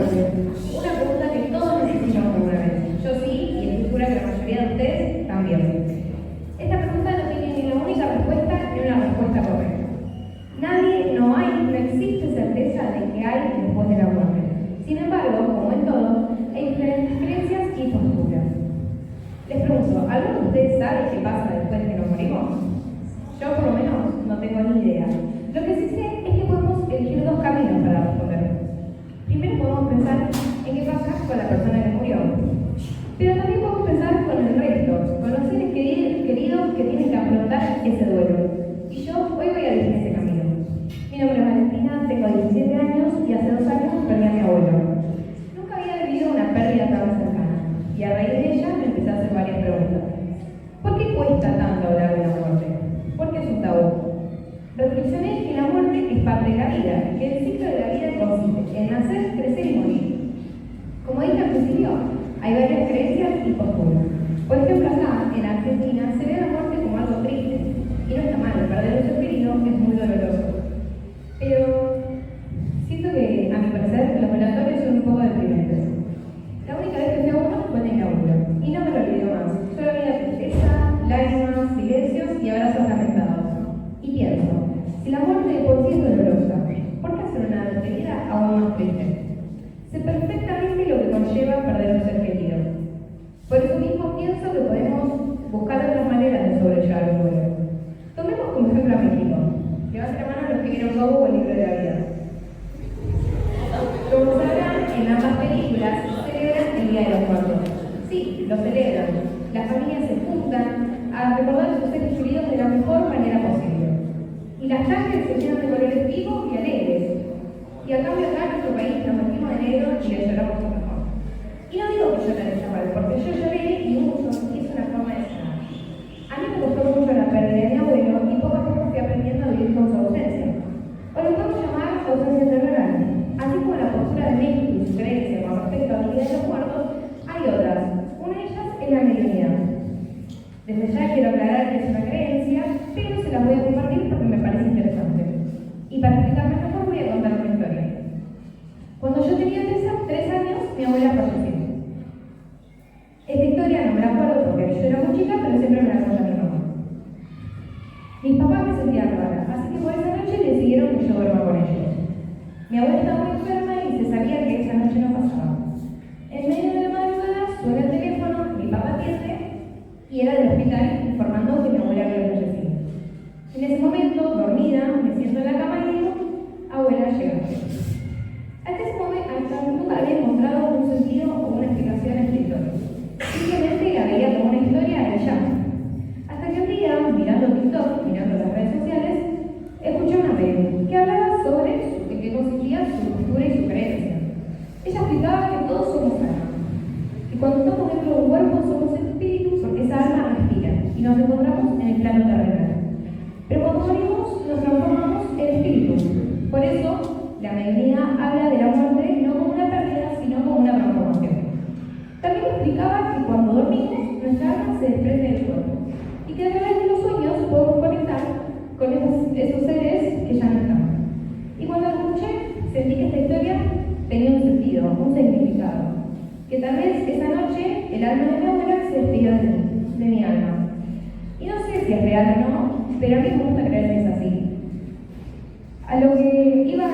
muerte? Una pregunta que todos necesitamos alguna vez. Yo sí, y estoy segura que la mayoría de ustedes también. Esta pregunta no tiene ni una única respuesta ni una respuesta correcta. No existe certeza de que hay después de la muerte. Sin embargo, como en todo, hay diferentes creencias y posturas. Les pregunto, ¿alguno de ustedes sabe qué pasa después de que nos morimos? Yo por lo menos no tengo ni idea. Lo que sí sé es que podemos elegir dos caminos para responder. Primero podemos pensar en qué pasa con la persona que murió. Pero también podemos pensar con el resto, con los seres queridos que tienen que afrontar ese duelo. Y yo hoy voy a elegir ese camino. Mi nombre es Valentina, tengo 17 años y hace 2 años perdí a mi abuelo. Nunca había vivido una pérdida tan cercana y a raíz de ella me empecé a hacer varias preguntas. ¿Por qué cuesta tanto hablar de la muerte? ¿Por qué es un tabú? Reflexioné que la muerte es parte de la vida, que el ciclo de la vida consiste en nacer, crecer y morir. Como dije al principio, hay varias creencias y posturas. Por ejemplo, acá, en Argentina, se ve la muerte como algo triste. Y no está mal, perder un ser querido es muy doloroso. Pero siento que, a mi parecer, los velatorios son un poco deprimentes. La única vez que fui a uno fue en el laburo. Y no me lo olvido más. Solo había tristeza, lágrimas, silencios y abrazos lamentados. Y pienso, si la muerte de por sí es dolorosa, ¿por qué hacer una despedida aún más triste? Sé perfectamente lo que conlleva perder un ser querido. Por eso mismo pienso que podemos buscar otras maneras de sobrellevar el duelo. Tomemos como ejemplo a México. Levanten la mano los que vieron Bobo o el libro de la vida. Como sabrán, en ambas películas celebran el Día de los Muertos. Sí, lo celebran. Las familias se juntan a recordar a sus seres queridos de la mejor manera posible. Y las calles se llenan de colores vivos y alegres. Y a cambio acá en nuestro país nos vestimos de negro y le lloramos un mejor. Y no digo que lloren de mal, porque yo lloré y mucho, y es una forma de sanar. A mí me costó mucho la pérdida de mi abuelo y poco a poco fui aprendiendo a vivir con su ausencia. O lo podemos llamar ausencia temporal. Así como la postura de México y su creencia con respecto a la vida de los muertos, hay otras. Una de ellas es la mediunidad. Desde ya quiero aclarar que es una creencia, pero se las voy a compartir porque me parece interesante. Y para explicarme mejor voy a contar una historia. Cuando yo tenía 3 años, mi abuela falleció. Esta historia no me la acuerdo porque yo era muy chica, pero siempre me la cuenta mi mamá. Mis papás me sentían rara, así que por esa noche decidieron que yo duerma con ellos. Mi abuela estaba muy enferma y se sabía que esa noche no pasaba. En medio de la madrugada suena el teléfono, mi papá atiende y era del hospital informando que mi abuela había fallecido. En ese momento, dormida, me siento en la cama y digo, abuela, llegaste. Hasta ese momento nunca había encontrado un sentido o una explicación a esta historia. Simplemente la veía como una historia y ya. Hasta que un día, mirando TikTok, mirando las redes sociales, escuché una peli que hablaba sobre en qué consistía su cultura y su creencia. Ella explicaba que todos somos alma. Y cuando estamos dentro de un cuerpo somos espíritus porque esa alma respira y nos encontramos en el plano terrenal. Pero cuando morimos nos transformamos en espíritus. Por eso, la mediunidad habla de la muerte no como una pérdida, sino como una transformación. También explicaba que cuando dormimos, nuestra alma se desprende del cuerpo y que a través de los sueños podemos conectar con esos seres que ya no están. Y cuando lo escuché, sentí que esta historia tenía un sentido, un significado. Que tal vez esa noche el alma de mi abuela se despidió de mi alma. Y no sé si es real o no, pero a mí me gusta creer que es así. A lo que iba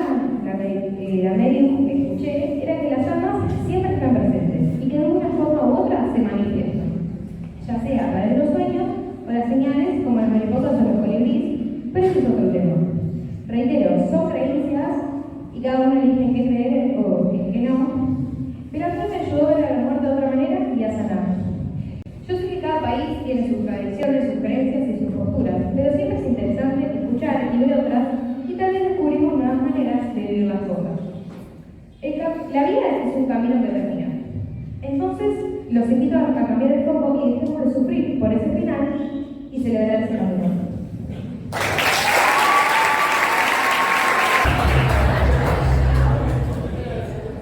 la medium que escuché era que las almas siempre están presentes y que de alguna forma u otra se manifiestan, ya sea a través de los sueños o las señales como las mariposas o los colibríes, pero eso es otro tema. Reitero, son creencias y cada uno elige en qué creer o en qué no, pero a mí me ayudó a ver a la muerte de otra manera y a sanar. Yo sé que cada país tiene sus tradiciones, sus creencias y sus posturas, pero siempre es interesante escuchar y ver otras y tal vez descubrimos nuevas maneras de vivir las cosas. La vida es un camino que termina. Entonces, los invito a cambiar el foco y dejemos de sufrir por ese final y celebrar ese camino.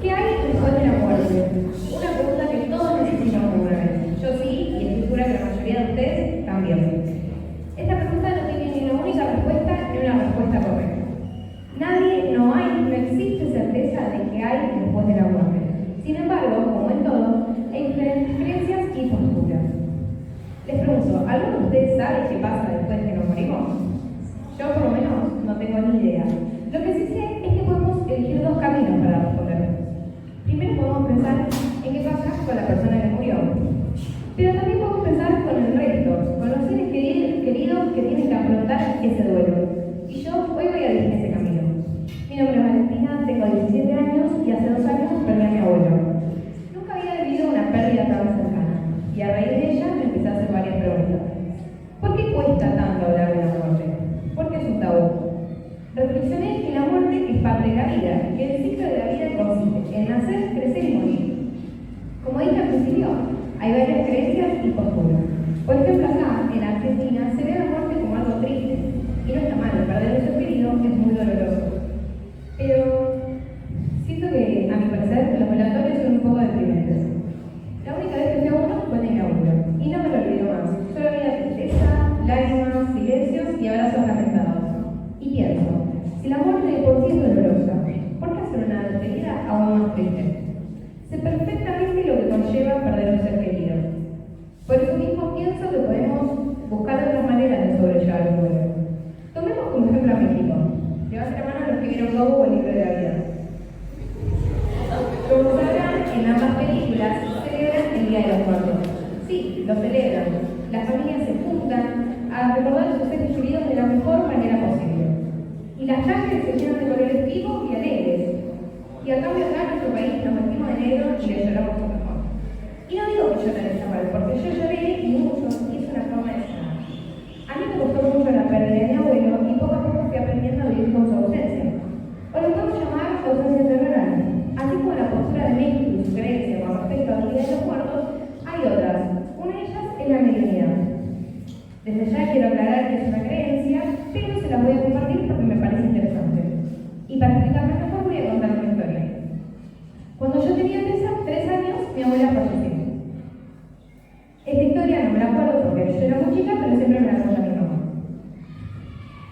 ¿Qué hay después de la muerte? Una pregunta que todos necesitamos alguna vez. Yo sí, y estoy segura que la mayoría de ustedes también. Esta pregunta no tiene ni una única respuesta ni una respuesta correcta. No existe certeza de que hay después de la muerte. eso, ¿alguno de ustedes sabe qué pasa después de que nos morimos? Yo por lo menos no tengo ni idea. Lo que sí sé es que podemos elegir dos caminos para responder. Primero podemos pensar en qué pasa con la persona que murió. Pero también podemos pensar con el resto, con los seres queridos que tienen que afrontar ese duelo. Y yo hoy voy a elegir ese camino. Mi nombre es Valentina, tengo 17 años y hace 2 años perdí a mi abuelo. Nunca había vivido una pérdida tan cercana y a raíz de ella me empecé a hacer varias preguntas. ¿Por qué cuesta tanto hablar de la muerte? ¿Por qué es un tabú? Reflexioné que la muerte es parte de la vida, que el ciclo de la vida consiste en nacer, crecer y morir. Como dije al principio, hay varias creencias y posturas. Por ejemplo, acá, en Argentina, se ve la muerte como algo triste. Y no está mal, perder a ser querido es muy doloroso. Pero siento que, a mi parecer, los velatorios son un poco deprimentes. La única vez que fui a uno fue de mi abuelo. Y no me lo olvido más. Solo había tristeza, lágrimas, silencios y abrazos lamentados. Y pienso, si la muerte de por sí es dolorosa, ¿por qué hacer una despedida aún más triste? Sé perfectamente lo que conlleva perder a un ser querido. Por eso mismo pienso que podemos buscar otras maneras de sobrellevar el duelo. Tomemos como ejemplo a México. Levanten la mano a los que vieron Lobo o el libro de la vida. Como sabrán, en ambas películas celebran el Día de los Muertos. Sí, lo celebran. Las familias se juntan a recordar a sus seres queridos de la mejor manera posible. Y las calles se llenan de colores vivos y alegres. Y a cambio acá en nuestro país nos vestimos de negro y le lloramos por mejor. Y no digo que llorar está mal, porque yo lloré y mucho, y es una forma de llorar. A mí me costó mucho la pérdida de mi abuelo y poco a poco fui aprendiendo a vivir con su ausencia. O lo podemos llamar ausencia temporal. Así como la postura de México y su creencia con respecto a la vida de los muertos, hay otras. Una de ellas es la mediunidad. Desde ya quiero aclarar que es una creencia, pero se la voy a compartir porque me parece interesante. Y para explicarme mejor voy a contar una historia. Cuando yo tenía 3 años, mi abuela falleció. Esta historia no me la acuerdo porque yo era muy chica, pero siempre me la contó mi mamá.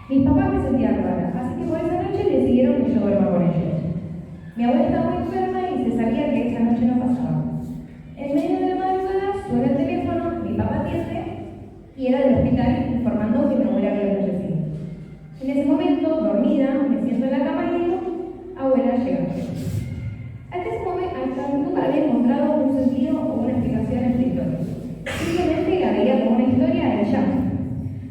Mis papás me sentían rara, así que por esa noche decidieron que yo duerma con ellos. Mi abuela estaba muy enferma y se sabía que esa noche no pasaba. En medio de la madrugada suena el teléfono, mi papá atiende y era del hospital informando que mi abuela había fallecido. En ese momento, dormida, me siento en la cama y digo, abuela, llegaste. Hasta nunca había encontrado un sentido o una explicación a esta historia. Simplemente la veía como una historia y ya.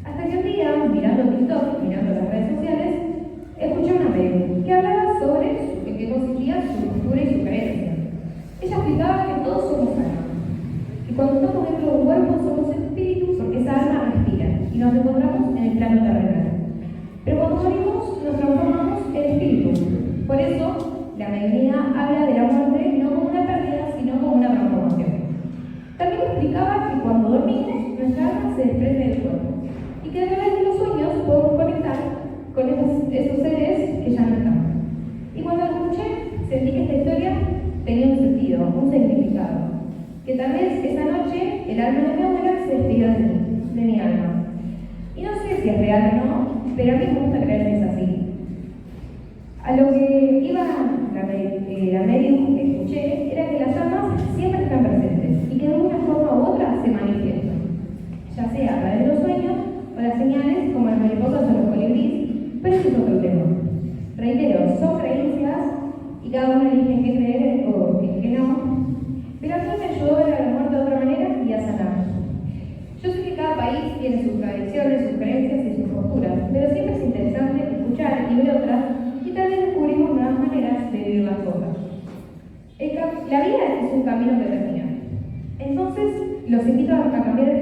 Hasta que un día, mirando TikTok, mirando las redes sociales, escuché una medium que hablaba sobre en qué consistía su postura y su creencia. Ella explicaba que todos somos alma. Y cuando estamos dentro de un cuerpo somos espíritus porque esa alma respira y nos encontramos en el plano terrenal. Pero cuando morimos nos transformamos en espíritu. Por eso, la mediunidad habla de la muerte no como una pérdida, sino como una transformación. También explicaba que cuando dormimos, nuestra alma se desprende del cuerpo y que a través de los sueños podemos conectar con esos seres que ya no están. Y cuando lo escuché, sentí que esta historia tenía un sentido, un significado. Que tal vez esa noche el alma de mi abuela se despidió de mi alma. Y no sé si es real o no, pero a mí me gusta creer que es así. A lo que iba la medium que escuché era que las almas siempre están presentes y que de una forma u otra se manifiestan, ya sea a través de los sueños o las señales como las mariposas o los colibríes, pero ese es otro tema. Reitero, son creencias y cada uno elige en qué creer o en qué no, pero a mí me ayudó a ver la muerte de otra manera y a sanar. Yo sé que cada país tiene sus tradiciones, sus creencias y sus posturas, pero siempre es interesante escuchar y ver otras y tal vez descubrimos nuevas maneras de vivir las cosas. La vida es un camino que termina. Entonces, los invito a cambiar el